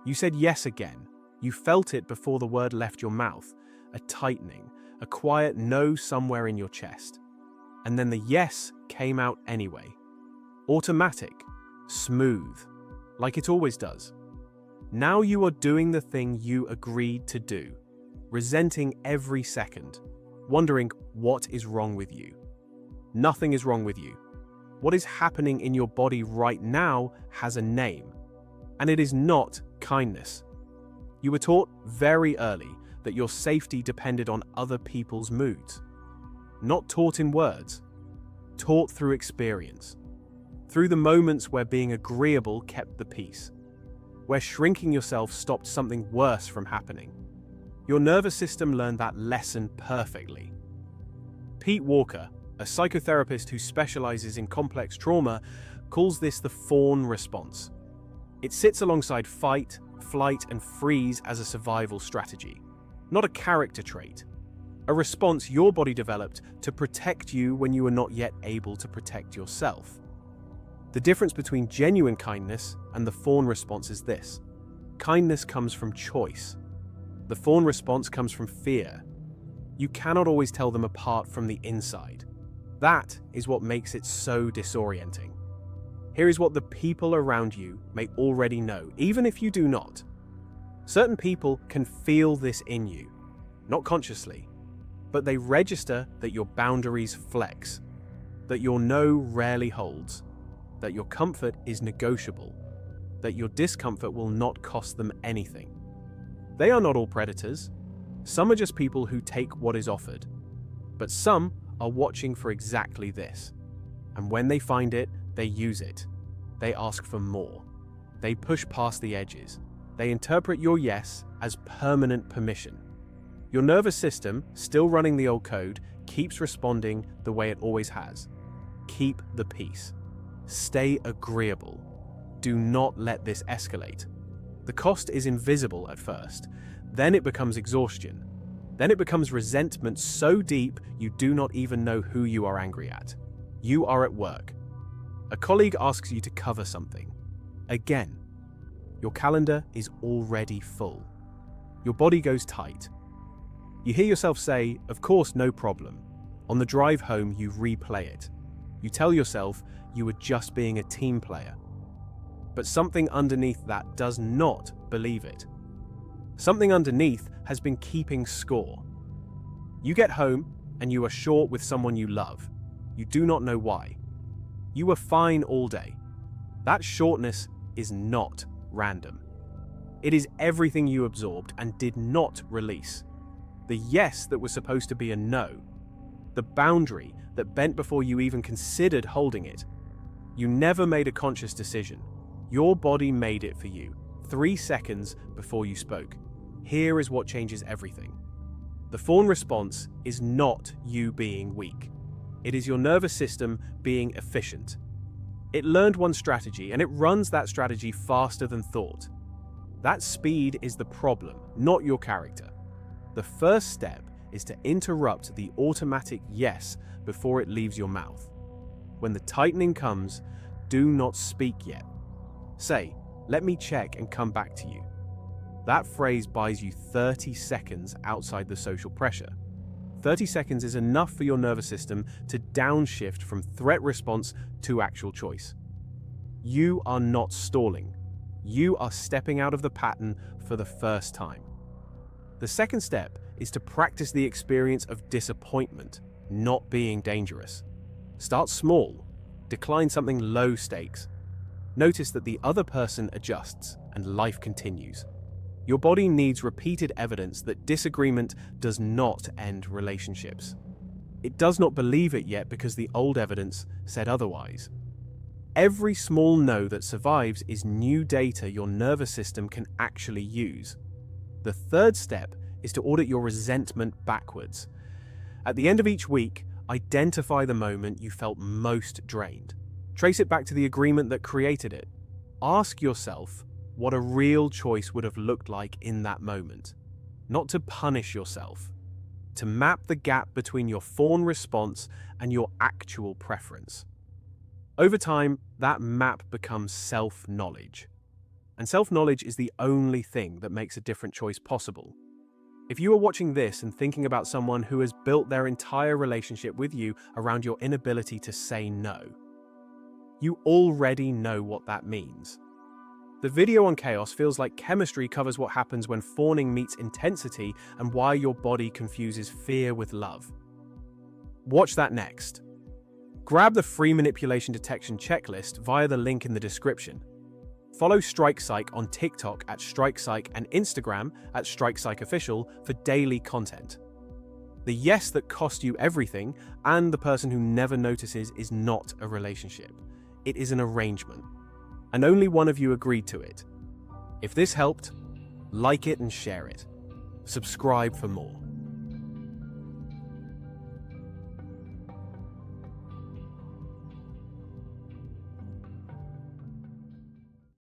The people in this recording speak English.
You said yes again. You felt it before the word left your mouth, a tightening, a quiet no somewhere in your chest. And then the yes came out anyway. Automatic, smooth, like it always does. Now you are doing the thing you agreed to do, resenting every second, wondering what is wrong with you. Nothing is wrong with you. What is happening in your body right now has a name, and it is not kindness. You were taught very early that your safety depended on other people's moods. Not taught in words, taught through experience. Through the moments where being agreeable kept the peace, where shrinking yourself stopped something worse from happening. Your nervous system learned that lesson perfectly. Pete Walker, a psychotherapist who specializes in complex trauma, calls this the fawn response. It sits alongside fight, flight, and freeze as a survival strategy, not a character trait. A response your body developed to protect you when you were not yet able to protect yourself. The difference between genuine kindness and the fawn response is this. Kindness comes from choice. The fawn response comes from fear. You cannot always tell them apart from the inside. That is what makes it so disorienting. Here is what the people around you may already know, even if you do not. Certain people can feel this in you, not consciously, but they register that your boundaries flex, that your no rarely holds, that your comfort is negotiable, that your discomfort will not cost them anything. They are not all predators. Some are just people who take what is offered. But some are watching for exactly this. And when they find it, they use it. They ask for more. They push past the edges. They interpret your yes as permanent permission. Your nervous system, still running the old code, keeps responding the way it always has. Keep the peace. Stay agreeable. Do not let this escalate. The cost is invisible at first. Then it becomes exhaustion. Then it becomes resentment so deep you do not even know who you are angry at. You are at work. A colleague asks you to cover something. Again, your calendar is already full. Your body goes tight. You hear yourself say, "Of course, no problem." On the drive home, you replay it. You tell yourself you were just being a team player. But something underneath that does not believe it. Something underneath has been keeping score. You get home and you are short with someone you love. You do not know why. You were fine all day. That shortness is not random. It is everything you absorbed and did not release. The yes that was supposed to be a no. The boundary that bent before you even considered holding it. You never made a conscious decision. Your body made it for you, 3 seconds before you spoke. Here is what changes everything. The fawn response is not you being weak. It is your nervous system being efficient. It learned one strategy, and it runs that strategy faster than thought. That speed is the problem, not your character. The first step is to interrupt the automatic yes before it leaves your mouth. When the tightening comes, do not speak yet. Say, "Let me check and come back to you." That phrase buys you 30 seconds outside the social pressure. 30 seconds is enough for your nervous system to downshift from threat response to actual choice. You are not stalling. You are stepping out of the pattern for the first time. The second step is to practice the experience of disappointment, not being dangerous. Start small. Decline something low stakes. Notice that the other person adjusts and life continues. Your body needs repeated evidence that disagreement does not end relationships. It does not believe it yet because the old evidence said otherwise. Every small no that survives is new data your nervous system can actually use. The third step is to audit your resentment backwards. At the end of each week, identify the moment you felt most drained. Trace it back to the agreement that created it. Ask yourself what a real choice would have looked like in that moment. Not to punish yourself, to map the gap between your fawn response and your actual preference. Over time, that map becomes self-knowledge. And self-knowledge is the only thing that makes a different choice possible. If you are watching this and thinking about someone who has built their entire relationship with you around your inability to say no, you already know what that means. The video on chaos feels like chemistry covers what happens when fawning meets intensity and why your body confuses fear with love. Watch that next. Grab the free manipulation detection checklist via the link in the description. Follow StrikePsych on TikTok at StrikePsych and Instagram at StrikePsychOfficial for daily content. The yes that cost you everything and the person who never notices is not a relationship. It is an arrangement. And only one of you agreed to it. If this helped, like it and share it. Subscribe for more.